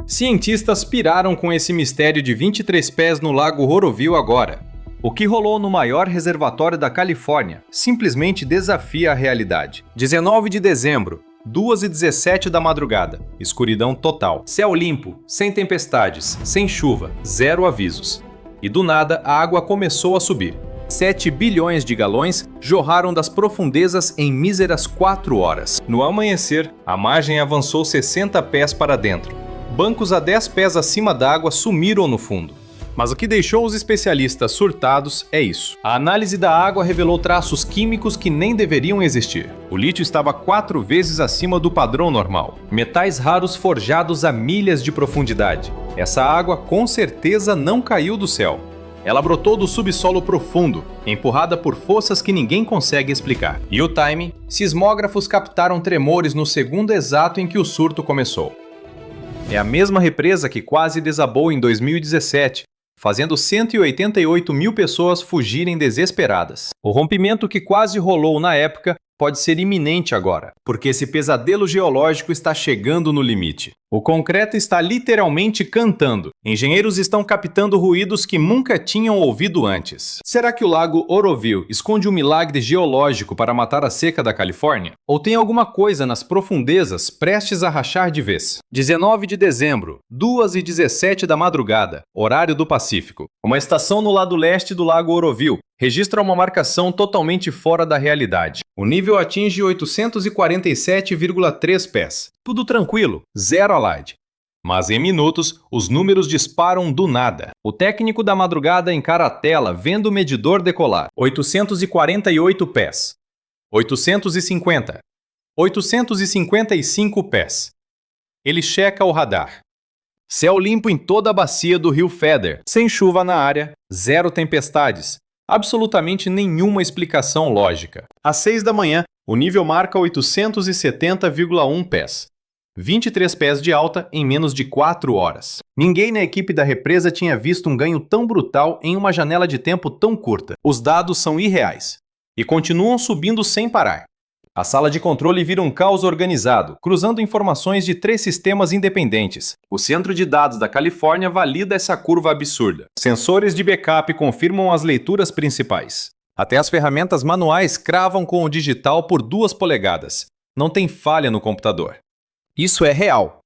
Cientistas piraram com esse mistério de 23 pés no Lago Oroville agora. O que rolou no maior reservatório da Califórnia simplesmente desafia a realidade. 19 de dezembro, 2h17 da madrugada, escuridão total. Céu limpo, sem tempestades, sem chuva, zero avisos. E do nada a água começou a subir. 7 bilhões de galões jorraram das profundezas em míseras 4 horas. No amanhecer, a margem avançou 60 pés para dentro. Bancos a 10 pés acima d'água sumiram no fundo. Mas o que deixou os especialistas surtados é isso. A análise da água revelou traços químicos que nem deveriam existir. O lítio estava 4 vezes acima do padrão normal. Metais raros forjados a milhas de profundidade. Essa água com certeza não caiu do céu. Ela brotou do subsolo profundo, empurrada por forças que ninguém consegue explicar. E o timing? Sismógrafos captaram tremores no segundo exato em que o surto começou. É a mesma represa que quase desabou em 2017, fazendo 188 mil pessoas fugirem desesperadas. O rompimento que quase rolou na época pode ser iminente agora, porque esse pesadelo geológico está chegando no limite. O concreto está literalmente cantando. Engenheiros estão captando ruídos que nunca tinham ouvido antes. Será que o Lago Oroville esconde um milagre geológico para matar a seca da Califórnia? Ou tem alguma coisa nas profundezas prestes a rachar de vez? 19 de dezembro, 2h17 da madrugada, horário do Pacífico. Uma estação no lado leste do Lago Oroville registra uma marcação totalmente fora da realidade. O nível atinge 847,3 pés. Tudo tranquilo, zero alarde. Mas em minutos, os números disparam do nada. O técnico da madrugada encara a tela vendo o medidor decolar. 848 pés. 850. 855 pés. Ele checa o radar. Céu limpo em toda a bacia do rio Feather. Sem chuva na área, zero tempestades. Absolutamente nenhuma explicação lógica. Às 6 da manhã, o nível marca 870,1 pés. 23 pés de alta em menos de 4 horas. Ninguém na equipe da represa tinha visto um ganho tão brutal em uma janela de tempo tão curta. Os dados são irreais. E continuam subindo sem parar. A sala de controle vira um caos organizado, cruzando informações de 3 sistemas independentes. O Centro de Dados da Califórnia valida essa curva absurda. Sensores de backup confirmam as leituras principais. Até as ferramentas manuais cravam com o digital por 2 polegadas. Não tem falha no computador. Isso é real.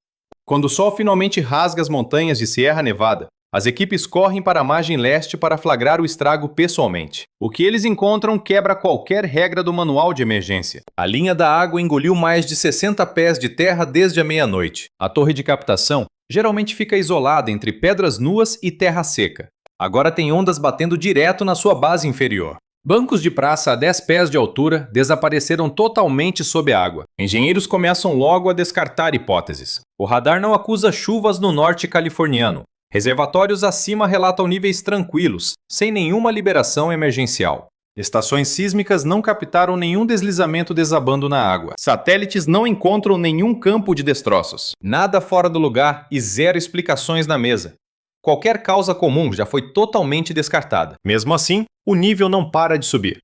Quando o sol finalmente rasga as montanhas de Sierra Nevada, as equipes correm para a margem leste para flagrar o estrago pessoalmente. O que eles encontram quebra qualquer regra do manual de emergência. A linha da água engoliu mais de 60 pés de terra desde a meia-noite. A torre de captação geralmente fica isolada entre pedras nuas e terra seca. Agora tem ondas batendo direto na sua base inferior. Bancos de praça a 10 pés de altura desapareceram totalmente sob a água. Engenheiros começam logo a descartar hipóteses. O radar não acusa chuvas no norte californiano. Reservatórios acima relatam níveis tranquilos, sem nenhuma liberação emergencial. Estações sísmicas não captaram nenhum deslizamento desabando na água. Satélites não encontram nenhum campo de destroços. Nada fora do lugar e zero explicações na mesa. Qualquer causa comum já foi totalmente descartada. Mesmo assim, o nível não para de subir.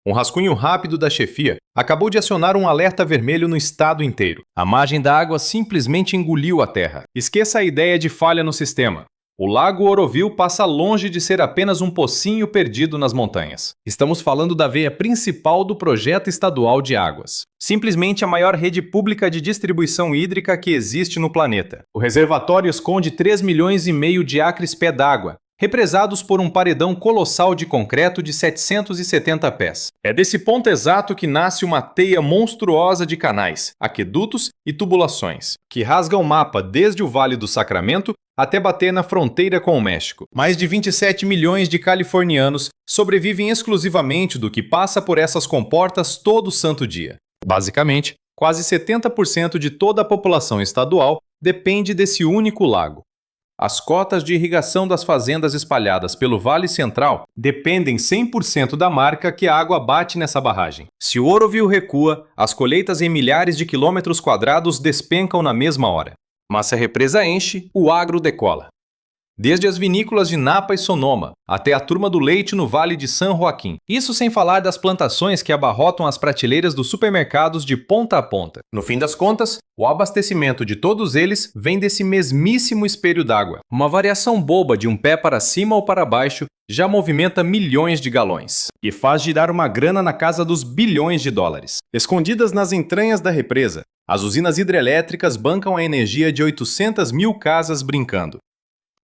Um rascunho rápido da chefia acabou de acionar um alerta vermelho no estado inteiro. A margem da água simplesmente engoliu a terra. Esqueça a ideia de falha no sistema. O Lago Oroville passa longe de ser apenas um pocinho perdido nas montanhas. Estamos falando da veia principal do projeto estadual de águas. Simplesmente a maior rede pública de distribuição hídrica que existe no planeta. O reservatório esconde 3,5 milhões de acres pé d'água, represados por um paredão colossal de concreto de 770 pés. É desse ponto exato que nasce uma teia monstruosa de canais, aquedutos e tubulações, que rasga o mapa desde o Vale do Sacramento até bater na fronteira com o México. Mais de 27 milhões de californianos sobrevivem exclusivamente do que passa por essas comportas todo santo dia. Basicamente, quase 70% de toda a população estadual depende desse único lago. As cotas de irrigação das fazendas espalhadas pelo Vale Central dependem 100% da marca que a água bate nessa barragem. Se o Oroville recua, as colheitas em milhares de quilômetros quadrados despencam na mesma hora. Mas se a represa enche, o agro decola. desde as vinícolas de Napa e Sonoma, até a turma do leite no Vale de San Joaquim. Isso sem falar das plantações que abarrotam as prateleiras dos supermercados de ponta a ponta. No fim das contas, o abastecimento de todos eles vem desse mesmíssimo espelho d'água. Uma variação boba de um pé para cima ou para baixo já movimenta milhões de galões e faz girar uma grana na casa dos bilhões de dólares. Escondidas nas entranhas da represa, as usinas hidrelétricas bancam a energia de 800 mil casas brincando.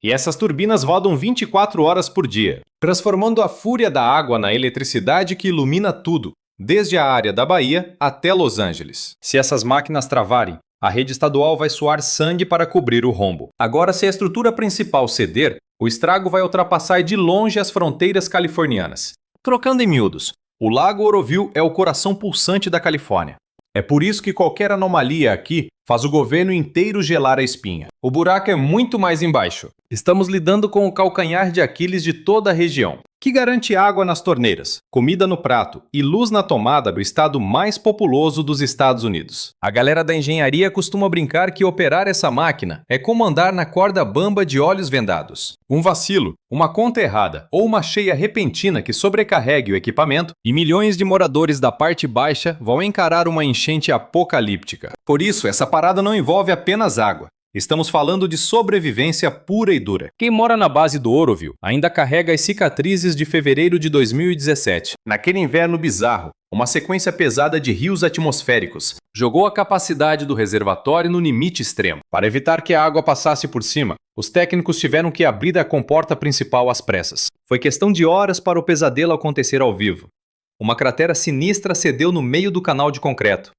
E essas turbinas rodam 24 horas por dia, transformando a fúria da água na eletricidade que ilumina tudo, desde a área da Bahia até Los Angeles. Se essas máquinas travarem, a rede estadual vai suar sangue para cobrir o rombo. Agora, se a estrutura principal ceder, o estrago vai ultrapassar de longe as fronteiras californianas. Trocando em miúdos, o Lago Oroville é o coração pulsante da Califórnia. É por isso que qualquer anomalia aqui faz o governo inteiro gelar a espinha. O buraco é muito mais embaixo. Estamos lidando com o calcanhar de Aquiles de toda a região, que garante água nas torneiras, comida no prato e luz na tomada do estado mais populoso dos Estados Unidos. A galera da engenharia costuma brincar que operar essa máquina é como andar na corda bamba de olhos vendados. Um vacilo, uma conta errada ou uma cheia repentina que sobrecarregue o equipamento e milhões de moradores da parte baixa vão encarar uma enchente apocalíptica. Por isso, essa parada não envolve apenas água. Estamos falando de sobrevivência pura e dura. Quem mora na base do Oroville ainda carrega as cicatrizes de fevereiro de 2017. Naquele inverno bizarro, uma sequência pesada de rios atmosféricos jogou a capacidade do reservatório no limite extremo. Para evitar que a água passasse por cima, os técnicos tiveram que abrir a comporta principal às pressas. Foi questão de horas para o pesadelo acontecer ao vivo. Uma cratera sinistra cedeu no meio do canal de concreto.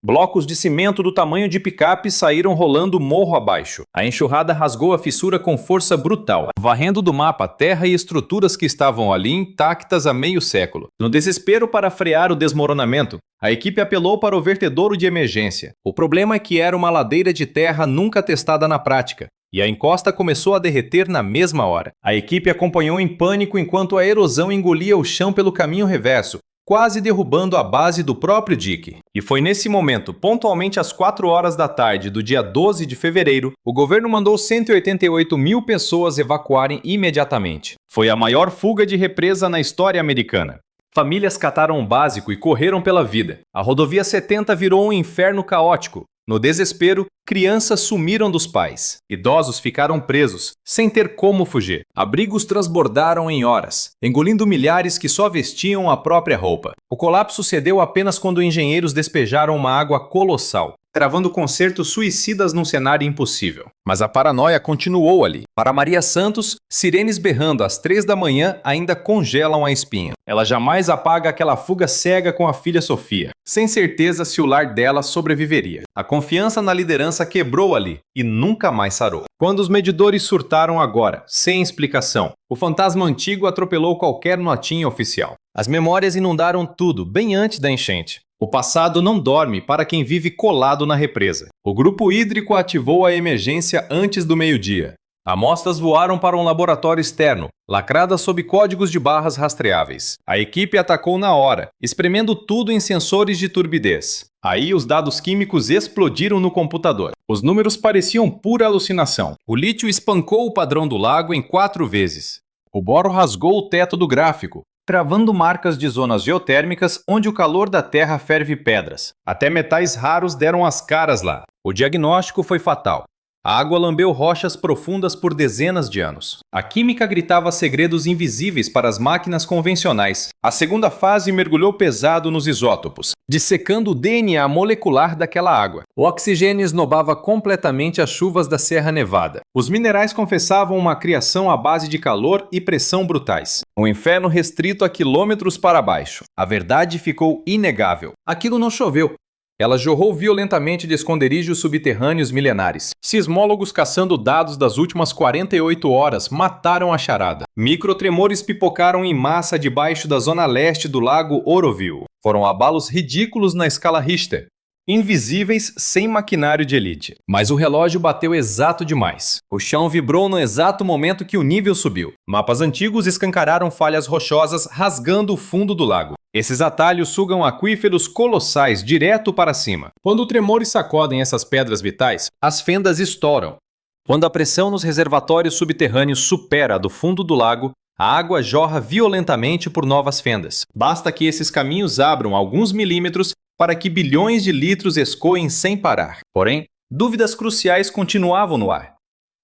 Blocos de cimento do tamanho de picape saíram rolando morro abaixo. A enxurrada rasgou a fissura com força brutal, varrendo do mapa terra e estruturas que estavam ali intactas há meio século. No desespero para frear o desmoronamento, a equipe apelou para o vertedouro de emergência. O problema é que era uma ladeira de terra nunca testada na prática, e a encosta começou a derreter na mesma hora. A equipe acompanhou em pânico enquanto a erosão engolia o chão pelo caminho reverso, quase derrubando a base do próprio dique. E foi nesse momento, pontualmente às 4 horas da tarde do dia 12 de fevereiro, o governo mandou 188 mil pessoas evacuarem imediatamente. Foi a maior fuga de represa na história americana. Famílias cataram o básico e correram pela vida. A rodovia 70 virou um inferno caótico. No desespero, crianças sumiram dos pais. Idosos ficaram presos, sem ter como fugir. Abrigos transbordaram em horas, engolindo milhares que só vestiam a própria roupa. O colapso cedeu apenas quando engenheiros despejaram uma água colossal, travando concertos suicidas num cenário impossível. Mas a paranoia continuou ali. Para Maria Santos, sirenes berrando às 3 da manhã ainda congelam a espinha. Ela jamais apaga aquela fuga cega com a filha Sofia, sem certeza se o lar dela sobreviveria. A confiança na liderança quebrou ali e nunca mais sarou. Quando os medidores surtaram agora, sem explicação, o fantasma antigo atropelou qualquer notinha oficial. As memórias inundaram tudo bem antes da enchente. O passado não dorme para quem vive colado na represa. O grupo hídrico ativou a emergência antes do meio-dia. Amostras voaram para um laboratório externo, lacradas sob códigos de barras rastreáveis. A equipe atacou na hora, espremendo tudo em sensores de turbidez. Aí os dados químicos explodiram no computador. Os números pareciam pura alucinação. O lítio espancou o padrão do lago em 4 vezes. O boro rasgou o teto do gráfico, cravando marcas de zonas geotérmicas onde o calor da Terra ferve pedras. Até metais raros deram as caras lá. O diagnóstico foi fatal. A água lambeu rochas profundas por dezenas de anos. A química gritava segredos invisíveis para as máquinas convencionais. A segunda fase mergulhou pesado nos isótopos, dissecando o DNA molecular daquela água. O oxigênio esnobava completamente as chuvas da Serra Nevada. Os minerais confessavam uma criação à base de calor e pressão brutais. Um inferno restrito a quilômetros para baixo. A verdade ficou inegável. Aquilo não choveu. Ela jorrou violentamente de esconderijos subterrâneos milenares. Sismólogos caçando dados das últimas 48 horas mataram a charada. Microtremores pipocaram em massa debaixo da zona leste do lago Oroville. Foram abalos ridículos na escala Richter. Invisíveis sem maquinário de elite. Mas o relógio bateu exato demais. O chão vibrou no exato momento que o nível subiu. Mapas antigos escancararam falhas rochosas rasgando o fundo do lago. Esses atalhos sugam aquíferos colossais direto para cima. Quando tremores sacodem essas pedras vitais, as fendas estouram. Quando a pressão nos reservatórios subterrâneos supera a do fundo do lago, a água jorra violentamente por novas fendas. Basta que esses caminhos abram alguns milímetros para que bilhões de litros escoem sem parar. Porém, dúvidas cruciais continuavam no ar.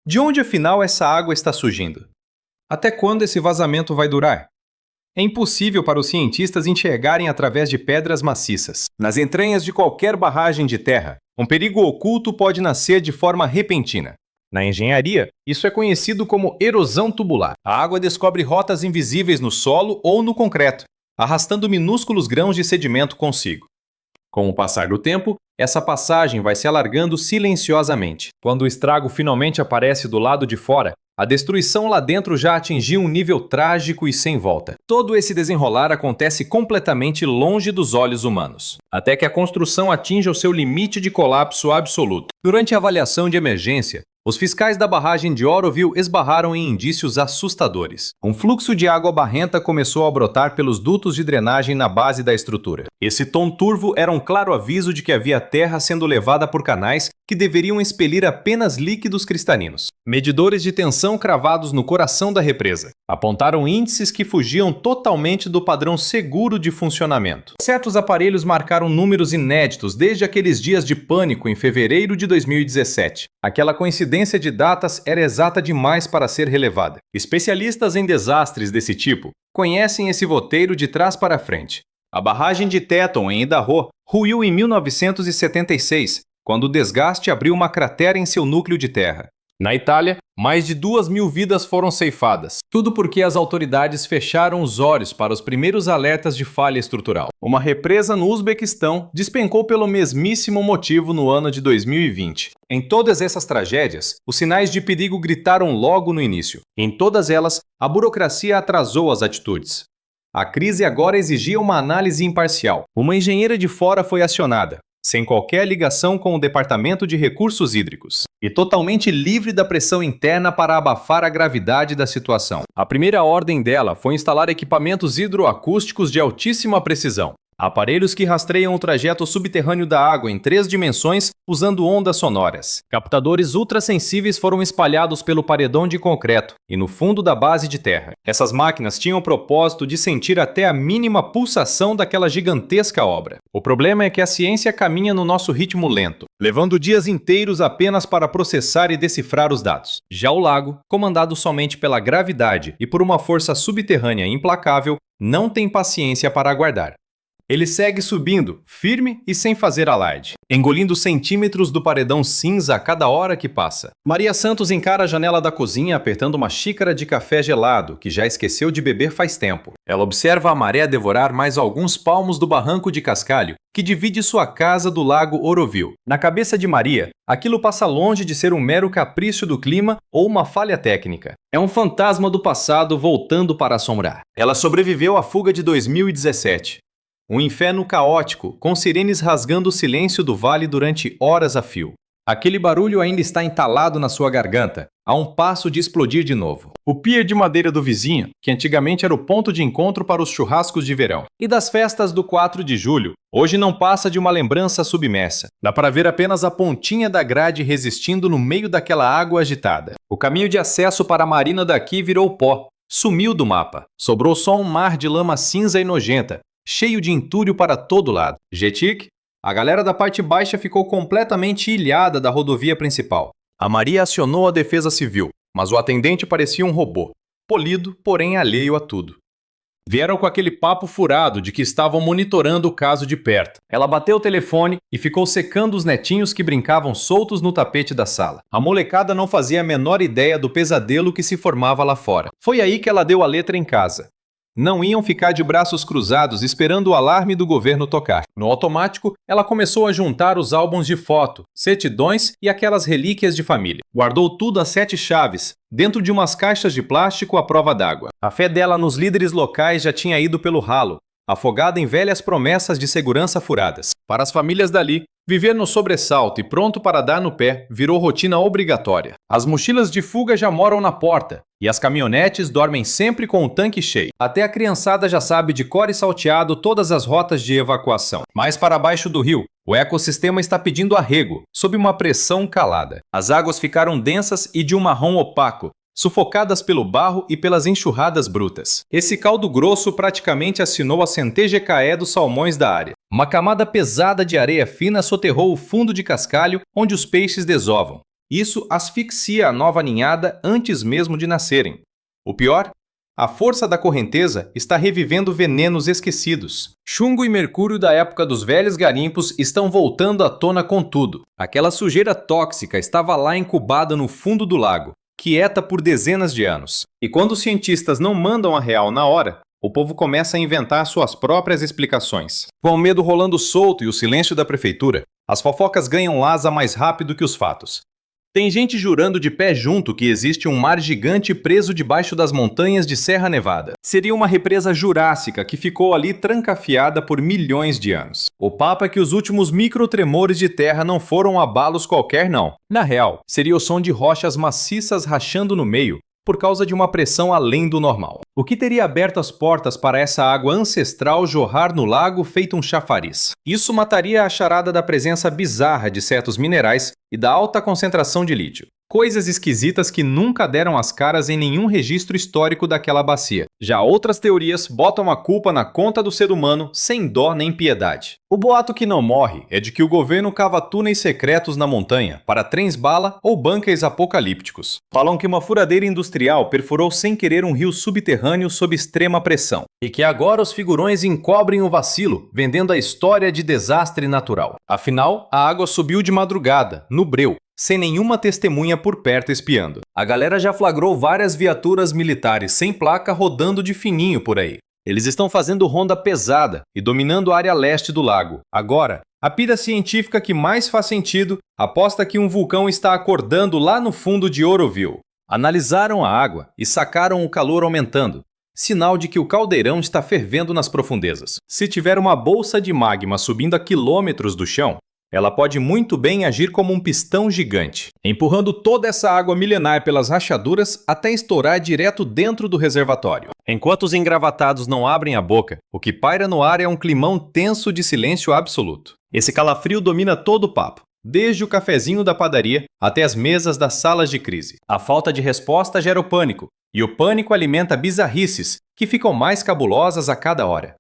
De onde afinal essa água está surgindo? Até quando esse vazamento vai durar? É impossível para os cientistas enxergarem através de pedras maciças. Nas entranhas de qualquer barragem de terra, um perigo oculto pode nascer de forma repentina. Na engenharia, isso é conhecido como erosão tubular. A água descobre rotas invisíveis no solo ou no concreto, arrastando minúsculos grãos de sedimento consigo. Com o passar do tempo, essa passagem vai se alargando silenciosamente. Quando o estrago finalmente aparece do lado de fora, a destruição lá dentro já atingiu um nível trágico e sem volta. Todo esse desenrolar acontece completamente longe dos olhos humanos, até que a construção atinja o seu limite de colapso absoluto. Durante a avaliação de emergência, os fiscais da barragem de Oroville esbarraram em indícios assustadores. Um fluxo de água barrenta começou a brotar pelos dutos de drenagem na base da estrutura. Esse tom turvo era um claro aviso de que havia terra sendo levada por canais que deveriam expelir apenas líquidos cristalinos. Medidores de tensão cravados no coração da represa apontaram índices que fugiam totalmente do padrão seguro de funcionamento. Certos aparelhos marcaram números inéditos desde aqueles dias de pânico em fevereiro de 2017. Aquela coincidência de datas era exata demais para ser relevada. Especialistas em desastres desse tipo conhecem esse roteiro de trás para frente. A barragem de Teton, em Idaho, ruiu em 1976, quando o desgaste abriu uma cratera em seu núcleo de terra. Na Itália, mais de 2.000 vidas foram ceifadas. Tudo porque as autoridades fecharam os olhos para os primeiros alertas de falha estrutural. Uma represa no Uzbequistão despencou pelo mesmíssimo motivo no ano de 2020. Em todas essas tragédias, os sinais de perigo gritaram logo no início. Em todas elas, a burocracia atrasou as atitudes. A crise agora exigia uma análise imparcial. Uma engenheira de fora foi acionada, sem qualquer ligação com o Departamento de Recursos Hídricos, e totalmente livre da pressão interna para abafar a gravidade da situação. A primeira ordem dela foi instalar equipamentos hidroacústicos de altíssima precisão. Aparelhos que rastreiam o trajeto subterrâneo da água em 3 dimensões usando ondas sonoras. Captadores ultrassensíveis foram espalhados pelo paredão de concreto e no fundo da base de terra. Essas máquinas tinham o propósito de sentir até a mínima pulsação daquela gigantesca obra. O problema é que a ciência caminha no nosso ritmo lento, levando dias inteiros apenas para processar e decifrar os dados. Já o lago, comandado somente pela gravidade e por uma força subterrânea implacável, não tem paciência para aguardar. Ele segue subindo, firme e sem fazer alarde, engolindo centímetros do paredão cinza a cada hora que passa. Maria Santos encara a janela da cozinha apertando uma xícara de café gelado, que já esqueceu de beber faz tempo. Ela observa a maré devorar mais alguns palmos do barranco de cascalho, que divide sua casa do lago Oroville. Na cabeça de Maria, aquilo passa longe de ser um mero capricho do clima ou uma falha técnica. É um fantasma do passado voltando para assombrar. Ela sobreviveu à fuga de 2017. Um inferno caótico, com sirenes rasgando o silêncio do vale durante horas a fio. Aquele barulho ainda está entalado na sua garganta, a um passo de explodir de novo. O pier de madeira do vizinho, que antigamente era o ponto de encontro para os churrascos de verão, e das festas do 4 de julho, hoje não passa de uma lembrança submersa. Dá para ver apenas a pontinha da grade resistindo no meio daquela água agitada. O caminho de acesso para a marina daqui virou pó, sumiu do mapa. Sobrou só um mar de lama cinza e nojenta, cheio de entulho para todo lado. Jetic, a galera da parte baixa ficou completamente ilhada da rodovia principal. A Maria acionou a defesa civil, mas o atendente parecia um robô, polido, porém alheio a tudo. Vieram com aquele papo furado de que estavam monitorando o caso de perto. Ela bateu o telefone e ficou secando os netinhos que brincavam soltos no tapete da sala. A molecada não fazia a menor ideia do pesadelo que se formava lá fora. Foi aí que ela deu a letra em casa. Não iam ficar de braços cruzados esperando o alarme do governo tocar. No automático, ela começou a juntar os álbuns de foto, certidões e aquelas relíquias de família. Guardou tudo a 7 chaves, dentro de umas caixas de plástico à prova d'água. A fé dela nos líderes locais já tinha ido pelo ralo, afogada em velhas promessas de segurança furadas. Para as famílias dali, Viver no sobressalto e pronto para dar no pé virou rotina obrigatória. As mochilas de fuga já moram na porta e as caminhonetes dormem sempre com o tanque cheio. Até a criançada já sabe de cor e salteado todas as rotas de evacuação. Mais para baixo do rio, o ecossistema está pedindo arrego, sob uma pressão calada. As águas ficaram densas e de um marrom opaco, sufocadas pelo barro e pelas enxurradas brutas. Esse caldo grosso praticamente assinou a centegecaé dos salmões da área. Uma camada pesada de areia fina soterrou o fundo de cascalho onde os peixes desovam. Isso asfixia a nova ninhada antes mesmo de nascerem. O pior? A força da correnteza está revivendo venenos esquecidos. Chumbo e mercúrio da época dos velhos garimpos estão voltando à tona com tudo. Aquela sujeira tóxica estava lá incubada no fundo do lago, quieta por dezenas de anos. E quando os cientistas não mandam a real na hora, o povo começa a inventar suas próprias explicações. Com o medo rolando solto e o silêncio da prefeitura, as fofocas ganham asa mais rápido que os fatos. Tem gente jurando de pé junto que existe um mar gigante preso debaixo das montanhas de Serra Nevada. Seria uma represa jurássica que ficou ali trancafiada por milhões de anos. O papo é que os últimos microtremores de terra não foram abalos qualquer não. Na real, seria o som de rochas maciças rachando no meio, por causa de uma pressão além do normal. O que teria aberto as portas para essa água ancestral jorrar no lago feito um chafariz? Isso mataria a charada da presença bizarra de certos minerais e da alta concentração de lítio. Coisas esquisitas que nunca deram as caras em nenhum registro histórico daquela bacia. Já outras teorias botam a culpa na conta do ser humano sem dó nem piedade. O boato que não morre é de que o governo cava túneis secretos na montanha para trens-bala ou bunkers apocalípticos. Falam que uma furadeira industrial perfurou sem querer um rio subterrâneo sob extrema pressão e que agora os figurões encobrem o vacilo, vendendo a história de desastre natural. Afinal, a água subiu de madrugada, no breu, sem nenhuma testemunha por perto espiando. A galera já flagrou várias viaturas militares sem placa rodando de fininho por aí. Eles estão fazendo ronda pesada e dominando a área leste do lago. Agora, a pira científica que mais faz sentido aposta que um vulcão está acordando lá no fundo de Oroville. Analisaram a água e sacaram o calor aumentando, sinal de que o caldeirão está fervendo nas profundezas. Se tiver uma bolsa de magma subindo a quilômetros do chão, ela pode muito bem agir como um pistão gigante, empurrando toda essa água milenar pelas rachaduras até estourar direto dentro do reservatório. Enquanto os engravatados não abrem a boca, o que paira no ar é um climão tenso de silêncio absoluto. Esse calafrio domina todo o papo, desde o cafezinho da padaria até as mesas das salas de crise. A falta de resposta gera o pânico, e o pânico alimenta bizarrices que ficam mais cabulosas a cada hora.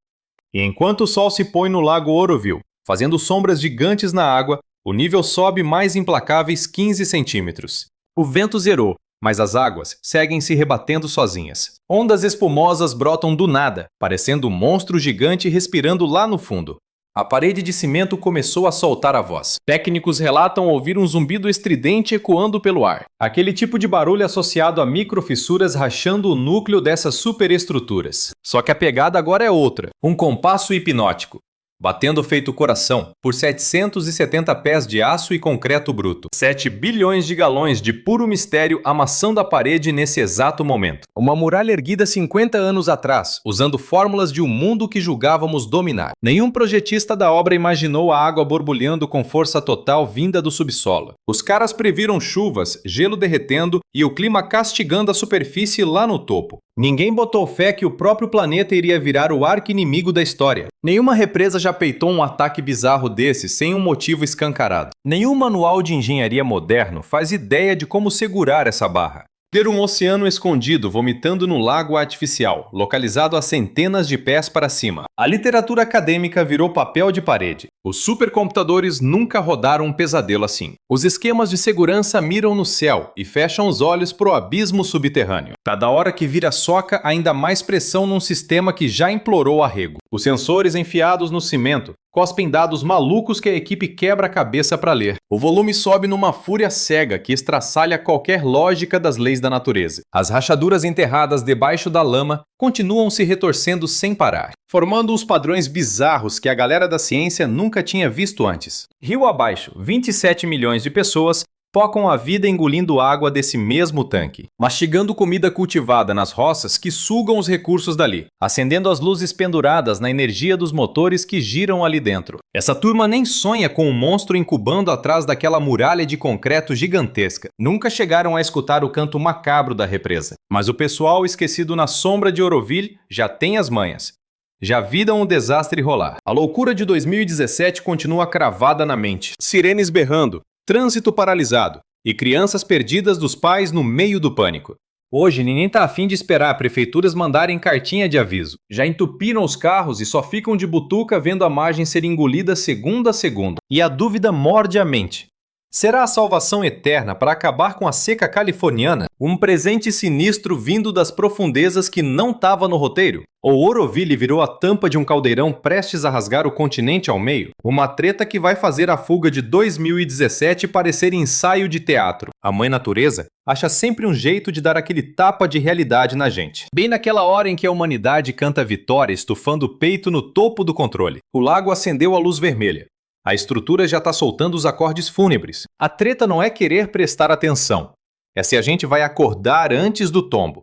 E enquanto o sol se põe no lago Oroville, fazendo sombras gigantes na água, o nível sobe mais implacáveis 15 centímetros. O vento zerou, mas as águas seguem se rebatendo sozinhas. Ondas espumosas brotam do nada, parecendo um monstro gigante respirando lá no fundo. A parede de cimento começou a soltar a voz. Técnicos relatam ouvir um zumbido estridente ecoando pelo ar. Aquele tipo de barulho associado a microfissuras rachando o núcleo dessas superestruturas. Só que a pegada agora é outra. Um compasso hipnótico, batendo feito coração, por 770 pés de aço e concreto bruto. 7 bilhões de galões de puro mistério amassando a parede nesse exato momento. Uma muralha erguida 50 anos atrás, usando fórmulas de um mundo que julgávamos dominar. Nenhum projetista da obra imaginou a água borbulhando com força total vinda do subsolo. Os caras previram chuvas, gelo derretendo e o clima castigando a superfície lá no topo. Ninguém botou fé que o próprio planeta iria virar o arqui-inimigo da história. Nenhuma represa já peitou um ataque bizarro desse sem um motivo escancarado. Nenhum manual de engenharia moderno faz ideia de como segurar essa barra. Ter um oceano escondido vomitando no lago artificial, localizado a centenas de pés para cima. A literatura acadêmica virou papel de parede. Os supercomputadores nunca rodaram um pesadelo assim. Os esquemas de segurança miram no céu e fecham os olhos pro abismo subterrâneo. Cada hora que vira soca, ainda mais pressão num sistema que já implorou arrego. Os sensores enfiados no cimento cospem dados malucos que a equipe quebra a cabeça para ler. O volume sobe numa fúria cega que estraçalha qualquer lógica das leis da natureza. As rachaduras enterradas debaixo da lama continuam se retorcendo sem parar, formando uns padrões bizarros que a galera da ciência nunca tinha visto antes. Rio abaixo, 27 milhões de pessoas focam a vida engolindo água desse mesmo tanque, mastigando comida cultivada nas roças que sugam os recursos dali, acendendo as luzes penduradas na energia dos motores que giram ali dentro. Essa turma nem sonha com um monstro incubando atrás daquela muralha de concreto gigantesca. Nunca chegaram a escutar o canto macabro da represa. Mas o pessoal esquecido na sombra de Oroville já tem as manhas. Já viram o desastre rolar. A loucura de 2017 continua cravada na mente. Sirenes berrando, trânsito paralisado e crianças perdidas dos pais no meio do pânico. Hoje, ninguém tá afim de esperar prefeituras mandarem cartinha de aviso. Já entupiram os carros e só ficam de butuca vendo a margem ser engolida segundo a segundo. E a dúvida morde a mente. Será a salvação eterna para acabar com a seca californiana? Um presente sinistro vindo das profundezas que não estava no roteiro? Ou Oroville virou a tampa de um caldeirão prestes a rasgar o continente ao meio? Uma treta que vai fazer a fuga de 2017 parecer ensaio de teatro. A mãe natureza acha sempre um jeito de dar aquele tapa de realidade na gente. Bem naquela hora em que a humanidade canta vitória estufando o peito no topo do controle. O lago acendeu a luz vermelha. A estrutura já está soltando os acordes fúnebres. A treta não é querer prestar atenção. É se a gente vai acordar antes do tombo.